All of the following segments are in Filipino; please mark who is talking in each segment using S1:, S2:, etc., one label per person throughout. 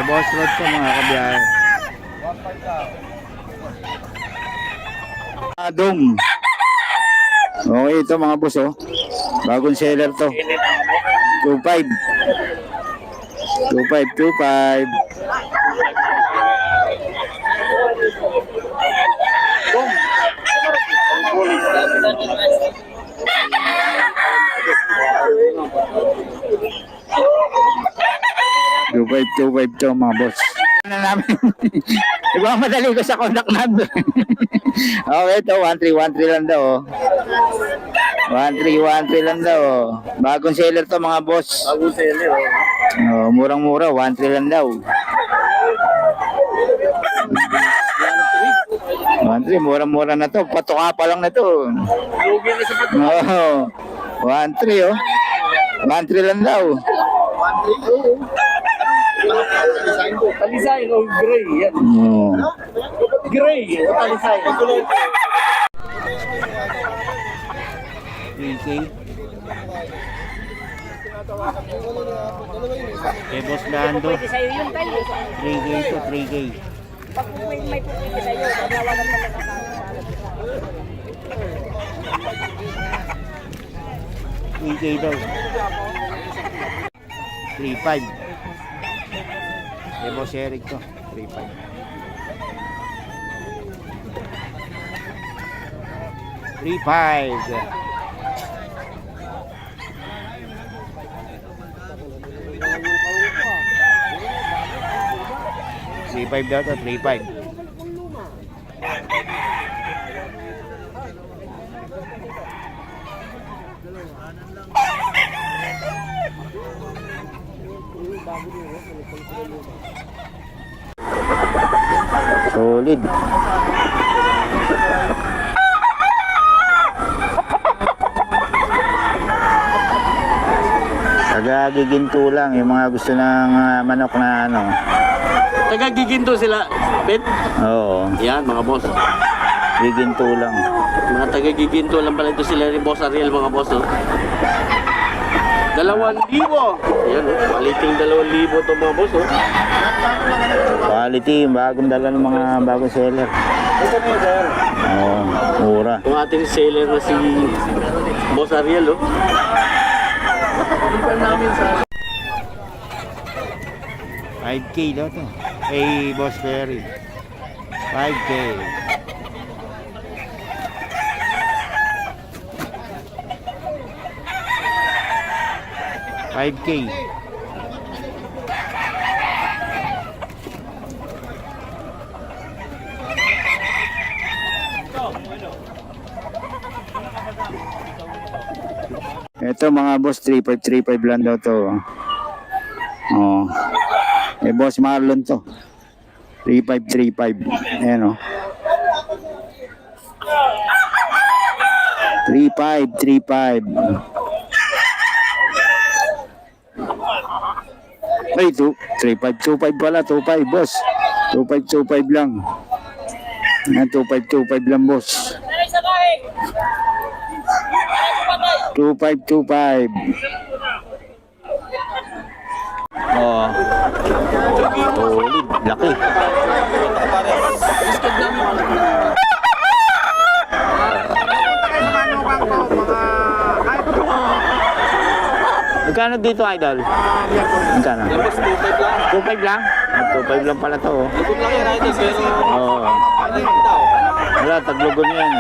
S1: Boss Rod to mga kabiyahe. Adong. Okay ito mga boss oh. Bagong seller to. 2.5. 2.5. Two five to mga boss. Ano namin? Diba madali ko sa contact number. Okay ito, 1313 lang daw oh. 1313 lang daw oh. Bagong seller to mga boss.
S2: Bagong seller
S1: oh. Murang-mura, 13 lang daw. 13, murang-mura na to. Patuka pa lang na to.
S2: Lugi na sa patuka.
S1: Oo. 13 oh. 13 lang daw.
S2: 13? Talisay o gray yan.
S1: Oo.
S2: Gray, talisay.
S1: 3K. Kay Boss Lando.
S3: Pwede sa'yo yun tayo.
S1: 3K to 3K.
S3: Pag may pwede sa'yo, tawagan mo lang ako.
S1: 3K daw. 3.5. Kay Boss Eric to. 3.5. 3.5. 3.5 daw to, 3.5. Solid. Giginto lang yung mga gusto ng manok na ano.
S2: Taga-giginto sila, Bet?
S1: Oo,
S2: Yan, mga boss.
S1: giginto lang.
S2: Mga taga-giginto lang pala ito sila ni Boss Ariel, mga boss. 2,000. Yan, quality 2,000 ito mga boss.
S1: Quality, yung bagong dala ng mga bagong seller.
S2: Ito po, sir.
S1: Oo, mura.
S2: Yung ating seller na si Boss Ariel,
S1: 5K daw to. Hey, Boss Ferry. 5K. $5K. Ito mga boss, 3535 lang daw to. Oh. Eh Boss Marlon to. 3535. Ayan oh. 3535. Ay, 3525 pala, 25 boss. 2525 lang. Ayan, 2525 lang boss. 2525. Oh. Solid, laki. Magkano dito, idol? Magkano? 2.5 lang? 2.5 lang pala to. Oh.
S2: Lugod lang yan, idol, pero...
S1: Oo. Wala, taglugon yan.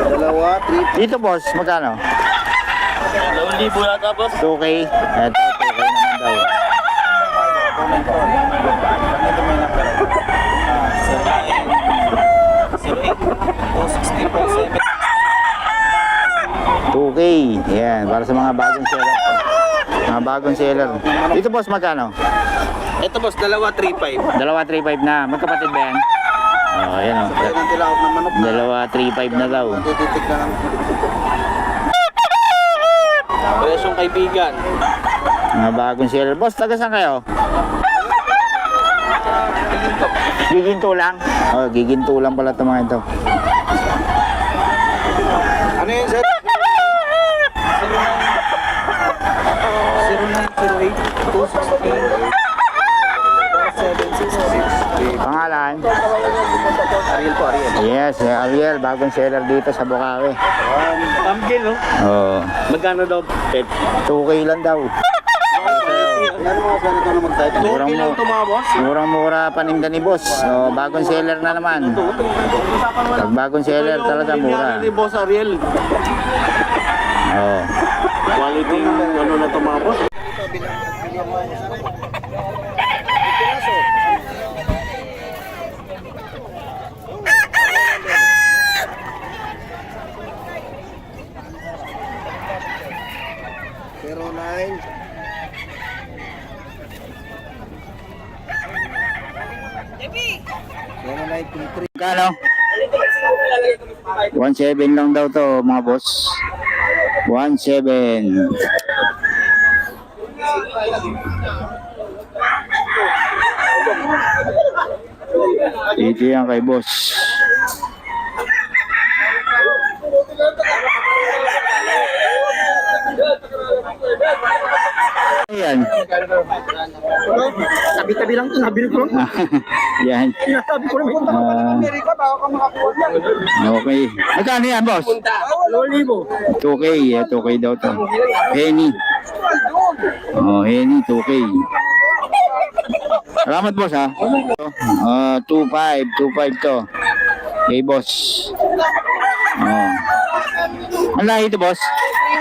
S2: Dalawa, 3.
S1: Dito boss, magkano?
S2: 2,000 yata, boss.
S1: 2K. Eto, 2K naman daw. 2K. Yan, para sa mga bagong seller. Mga bagong seller. Dito boss, magkano?
S2: Ito, boss, dalawa, 3,500.
S1: Dalawa 3.5 na. Magkapatid ba yan? Oh, yan o.
S2: Kaya nang tilawag ng manok na.
S1: Dalawa 3.5 na daw.
S2: Titik na lang. Presyong kaibigan.
S1: Mga bagong seller. Boss, taga saan kayo? Giginto lang? Oh, giginto lang pala ito mga ito.
S2: Ano yun, sir? 0908 216
S1: si Ariel, bagong seller dito sa Bukawi.
S2: Pumpkin, no?
S1: Oo.
S2: Magkano daw, Pet?
S1: 2K lang daw.
S2: Murang lang ito mga boss.
S1: Murang-mura paninda ni boss. So, bagong seller na naman. Pag bagong seller talaga mura.
S2: Ni Boss Ariel.
S1: Oo.
S2: Quality ano na ito mga boss.
S1: Kano? 1.7 lang daw to mga boss. 1.7. Dito yan kay boss. Ayan.
S3: Tabi-tabi lang ito, nabili ko lang.
S1: Yan.
S3: Sinasabi ko naman.
S1: Amerika, baka ka makakuha yan. Okay. Magkano yan, boss?
S3: 2,000.
S1: 2K. 2K daw to. Henny. Oh, Henny, 2K. Salamat, boss, ha? 2.5 to. Okay, boss. Oh. Ang lahi ito, boss?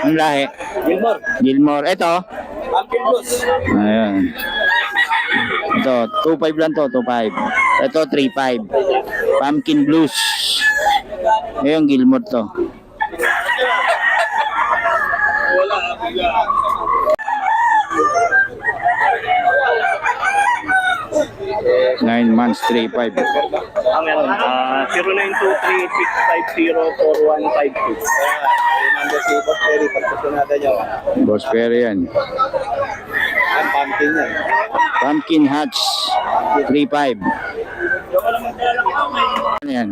S1: Ang lahi?
S2: Gilmore.
S1: Gilmore. Ito?
S2: Pumpkin Blues.
S1: Ayan. Ito, 2.5 lang to, 2.5. Ito, 3.5. Pumpkin Blues. Ayun, Gilmore to.
S2: Wala.
S1: 9 months, 3.5.
S2: Ang meron, 0923-650-4152. Number si Boss Perry, pagkasunada niyo.
S1: Boss Perry yan.
S2: Ang pumpkin yan.
S1: Pumpkin Hatch, 3.5. Ano yan?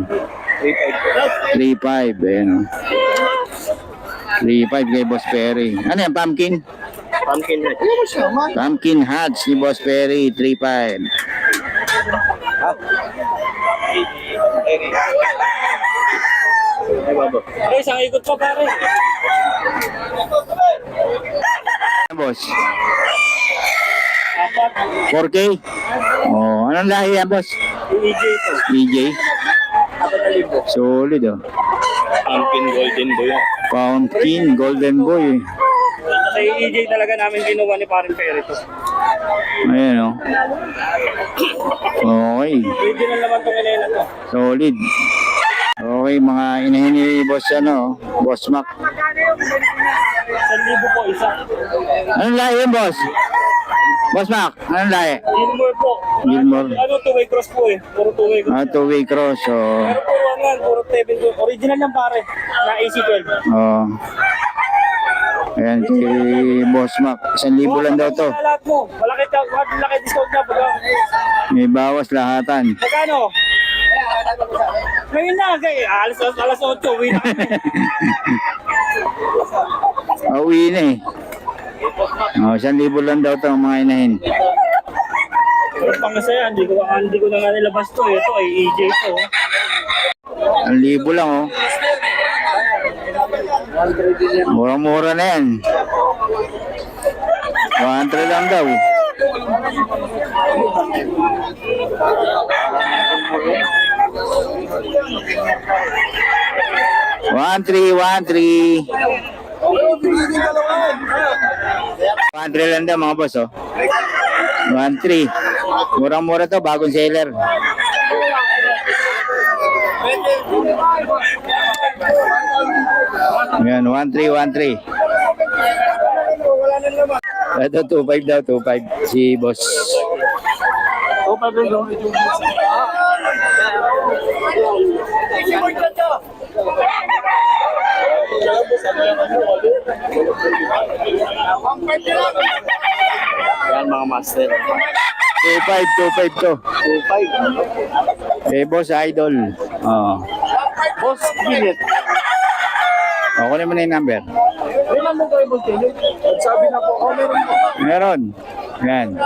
S1: 3.5. Ayan, oh. 3.5 kay Boss Perry. Ano yan, pumpkin?
S2: Pumpkin yan.
S1: Pumpkin Hatch ni Boss Perry, 3.5.
S2: Ay, isang ikot pa pare.
S1: Boss? 4K? Oh, anong lahi yan, boss?
S2: EJ ito.
S1: EJ?
S2: 4,000.
S1: Solid, oh.
S2: Pumpkin Golden Boy yan.
S1: Pumpkin Golden Boy.
S2: Sa EJ talaga namin ginawa ni Paring Perry ito.
S1: Ayan, oh. Okay.
S2: Original naman itong inena to.
S1: Solid. Okay, mga inahin ni boss, ano, Boss Mac.
S2: 1,000 po isa.
S1: Anong lahi yan, boss? Boss Mac, anong lahi?
S2: Gilmore po.
S1: Gilmore.
S2: Ano, two-way cross po eh. Puro two-way cross.
S1: Two-way cross, so...
S2: Pero puro ano yan, puro 7 po. Original yan pare. Na AC12.
S1: Oh. Ayan, si Boss Mac. 1,000 lang daw to.
S2: Lahat mo. Malaki discount na.
S1: May bawas lahatan.
S2: Magkano? Ngayon na, alas 8, uwi na kami.
S1: Uwi na eh. Oh, 1,000 lang daw to mga inahin.
S2: Pero pangasaya, hindi ko na nga nilabas to. Ito ay EJ to.
S1: 1,000 lang, oh. Mura-mura na yan. 1,300 lang daw. One three lang daw mga boss, oh. 1,300. Murang-mura to, bagong seller. Yan, 1,300. Ito, 2.5 daw, 2.5 si boss.
S2: Yan mga master.
S1: 2.5 to.
S2: 2.5.
S1: Eh, boss, idol. Oh.
S2: Boss, Gillet.
S1: Ako naman na yung number.
S2: Kailan mo kayo boss Gillet? Sabi na po, meron po.
S1: Meron. Yan.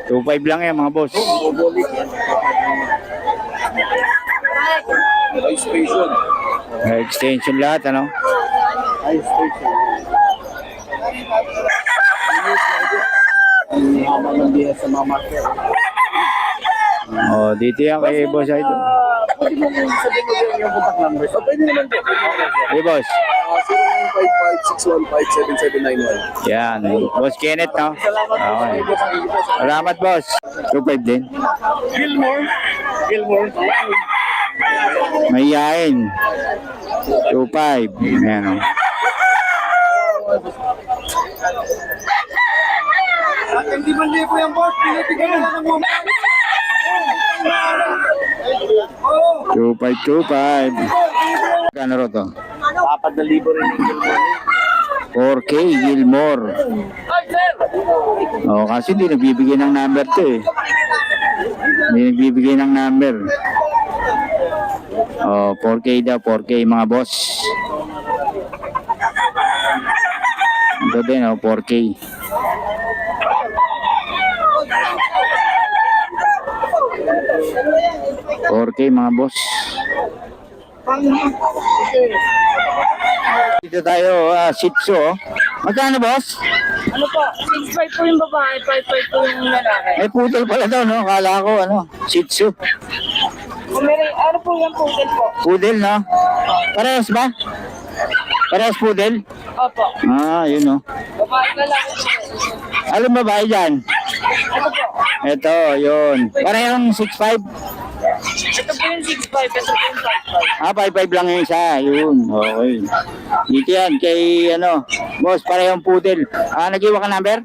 S1: 2.5 lang yan mga boss.
S4: High station.
S1: Extension lahat, ano?
S4: High station. Ang haba ng biya sa mga market.
S1: Oh, dito yan kay Boss Idol.
S4: Pwede mo kung sabihin mo yung contact numbers. O pwede naman po.
S1: Hey, Boss.
S4: 0955-615-7791.
S1: Yan. Boss Kenneth, no? Okay. Salamat, Boss. 2.5 din.
S2: Gilmore.
S1: Mahihain. 2.5. Ayan, oh.
S4: Hindi man lipo yung boss. Pinipigyan na lang ng mga.
S1: 2.5. Kano ro to?
S4: 4,000 rin yung Gilmore.
S1: 4K Gilmore. Oh, kasi hindi nagbibigay ng number to eh. Hindi nagbibigay ng number. Oh, 4K daw, 4K mga boss. Ito din, oh, 4K. Okay mga boss. Dito tayo, Shih Tzu. Oh. Magkano boss?
S3: Ano po? 6'5 po yung babae, 5'5 po yung lalaki.
S1: May putol pala daw, no? Kala ko, ano, Shih Tzu.
S3: Ano po yung poodle po?
S1: Poodle, no? Parehas ba? Parehas poodle?
S3: Opo.
S1: Ah, yun, no?
S3: Babae lalaki po.
S1: Alam babae dyan?
S3: Ano po?
S1: Ito, yun. Parehong 6'5".
S3: Ito po yung 6'5, ito po yung 5'5.
S1: Ah, 5'5 lang yung isa. Yun, okay. Dito yan, kay, ano, boss, parehong poodle. Ah, nag-iwan ka number?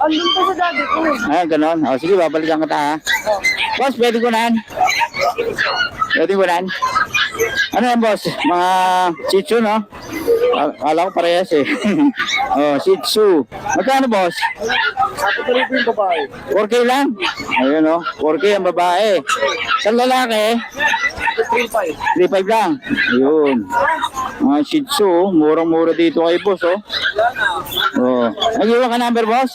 S3: Andun po sa daddy ko.
S1: Ah, ganon. O, sige, babalikan kita, ha? Boss, pwede ko na. Pwede ko na. Ano yan, boss? Mga Shih Tzu, no? Kala ko parehas, eh. Oh, Shih Tzu. Magkano, boss?
S4: 4,000 yung babae.
S1: 4K lang? Ayun, no? 4K ang babae. Sa lalaki,
S4: 3,500.
S1: 3.5 lang. Ayun. Mga Shih Tzu, murang-mura dito kay boss, oh. Oh. Nag-iwan ka number, boss?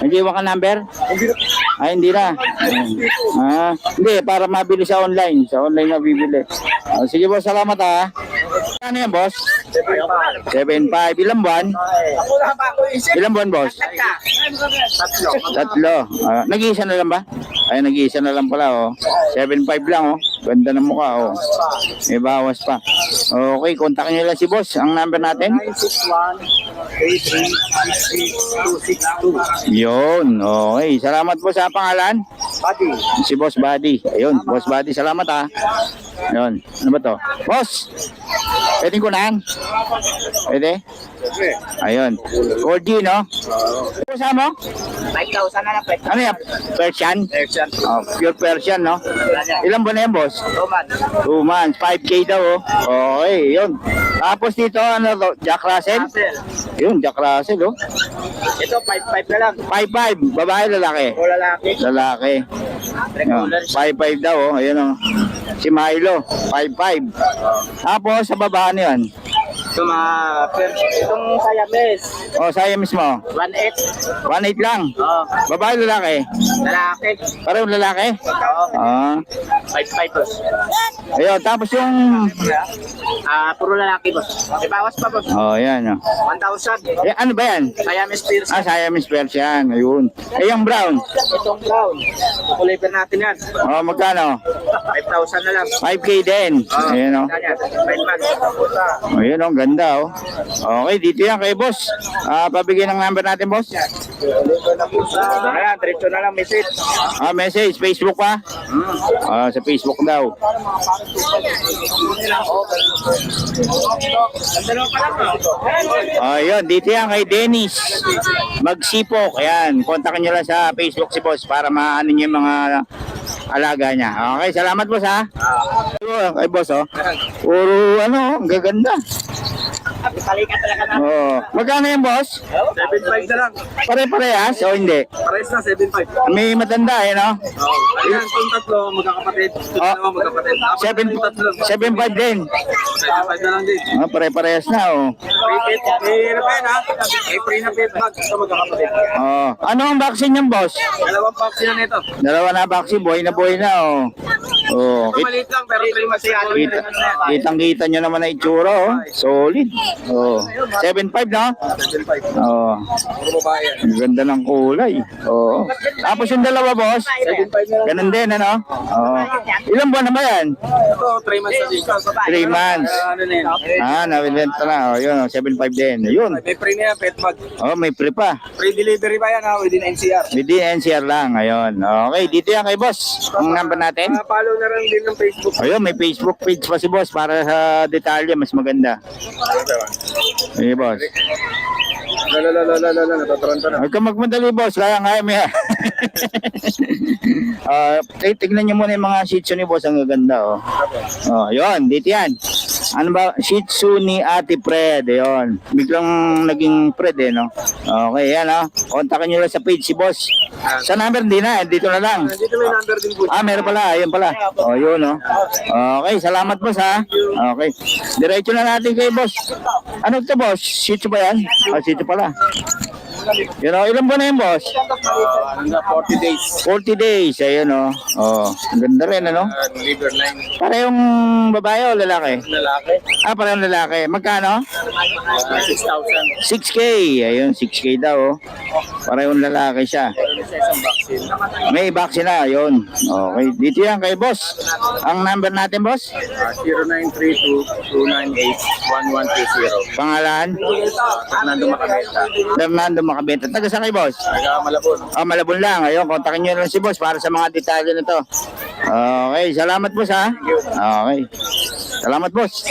S1: Nag-iwan ka number? Ay, hindi na. Ah, hindi, para mabili sa online. Sa online na bibili. Oh, sige, boss, salamat, ha. Ano yan, boss? 7.5. Ilang buwan? Ilang buwan, boss? Tatlo. Ah, nag-iisa na lang ba? Ay, nag-iisa na lang pala, oh. 7.5 lang, oh. Ganda ng mukha, oh. May bawas pa. Okay, kontakin nyo lang si boss. Ang number natin?
S4: 961-33-262.
S1: Yun, okay. Salamat po sa pangalan.
S4: Buddy.
S1: Si Boss Buddy. Ayun, Boss Buddy, salamat, ha. Yun, ano ba to? Boss, pwede ko na yan? Pwede? Ayun. 4G, no? Ano sa mo?
S4: 5,000 na lang.
S1: Ano yan? Persian? Oh, pure Persian, no? Ilang buwan na yan, boss? 2 months. 5K daw, oh. Okay, yun. Tapos dito, ano to? Jack Russell? Yun, Jack Russell, oh.
S4: Ito, 5,500 na lang.
S1: 5'5", babae, lalaki?
S4: O lalaki.
S1: Lalaki. Yun, 5'5" daw, oh. Ayun, oh. Si Milo, 5'5". Tapos, sa baba, ano yan?
S4: Ito itong Siamese.
S1: Oh, saya mismo.
S4: 1,800.
S1: 1.8 lang.
S4: Oo.
S1: Babae, lalaki?
S4: Lalaki.
S1: Parang lalaki?
S4: Oo.
S1: Ah.
S4: 5,500 boss.
S1: Ayun, tapos yung...
S4: Puro lalaki boss. May bawas pa boss.
S1: Oh, yan, oh.
S4: 1,000.
S1: Eh, ano ba yan?
S4: Siamese Pierce.
S1: Ah, Siamese Persian. Ayun. Eh, yung brown?
S4: Itong brown. Kukulipan natin yan.
S1: Oh, magkano?
S4: 5,000 na lang.
S1: 5K din. Ayun, oh.
S4: 5 months.
S1: Ayun, oh. Ganda, oh. Okay, dito yan kay boss. Pabigyan ng number natin, boss.
S4: Ayan, diretso na lang message.
S1: Ah, message. Facebook pa? Ah, sa Facebook daw. Ayun, dito yan kay Dennis Magsipok. Ayan, kontakin nyo lang sa Facebook si boss para maano nyo yung mga alaga niya. Okay, salamat boss, ha. Kay boss, oh. Puro ano, ang gaganda.
S4: Palikan talaga na.
S1: Oh, magkano yung boss?
S4: 7,500 na lang.
S1: Pare-parehas o hindi?
S4: Pares na, 7,500.
S1: May matanda, eh, no?
S4: Ayan, itong tatlo, magkakapatid. Ito naman magkakapatid.
S1: 7.5 din.
S4: 7,500 na lang din.
S1: Ah, pare-parehas na, oh.
S4: Repeat. Eh, ano pa yan ha? May free na pet bag. Ito magkakapatid.
S1: Oh, ano ang vaccine yung boss?
S4: Dalawang vaccine na nito.
S1: Dalawa na vaccine, buhay na, oh. Oh,
S4: Maliit lang, pero 3 months yan.
S1: kitang-kita nyo naman na itsura, oh. Solid. Oh. 7.5 na?
S4: 7.5.
S1: Oh.
S4: Puro babae yan.
S1: Ang ganda ng kulay. Oo. Tapos yung dalawa, boss.
S4: 7.5 na lang.
S1: Ganun din, ano? Oo. Ilang buwan na ba yan?
S4: Ito, 3 months na din.
S1: 3 months.
S4: Ano na yan?
S1: Nabibenta na. O, yun, 7.5 din. Yun.
S4: May free na yan, pet bag.
S1: Oh, may free pa.
S4: Free delivery pa yan within NCR.
S1: Within NCR lang. Ayun. Okay, dito yan kay boss. Ang number natin.
S4: Follow na lang din ng Facebook.
S1: Ayun, may Facebook page pa si boss para sa detalye. Mas maganda. Ayun, boss.
S4: Natataranta na.
S1: Huwag ka magmadali, boss. Kaya mo yan. Tignan nyo muna yung mga shih tzu ni boss. Ang gaganda, oh. Oh, yun. Dito yan. Ano ba? Shih tzu ni Ate Fred. Ayun. Biglang naging Fred, eh, no? Okay, yan, oh. Kontakin nyo lang sa page si boss. Sa number, hindi na. Dito na lang.
S4: Dito may number din po.
S1: Meron pala. Ayun pala. Oh, yun, oh. Okay, salamat, boss, ha. Okay. Diretso na natin kay boss. Ano ito, boss? Shih tzu ba yan? Shih tzu pala. You know, ilan ba na yun, boss?
S4: 40 days.
S1: 40 days. Ayun, oh. Oh, ang ganda rin, ano?
S4: Liver line.
S1: Parehong babae o lalaki?
S4: Lalaki.
S1: Parehong lalaki. Magkano?
S4: 6,000.
S1: 6K. Ayun, 6K daw, oh. Parehong lalaki siya.
S4: Isang vaccine.
S1: May vaccine na, ayun. Okay, dito yan kay boss. Ang number natin, boss?
S4: 0932-298-1120.
S1: Pangalan?
S4: Fernando Macabeta.
S1: Fernando Macabenta. Taga saan kay boss?
S4: Taga Malabon.
S1: Malabon lang. Ayun, kontakin nyo lang si boss para sa mga detalye na to. Okay, salamat boss, ha? Okay. Salamat, boss.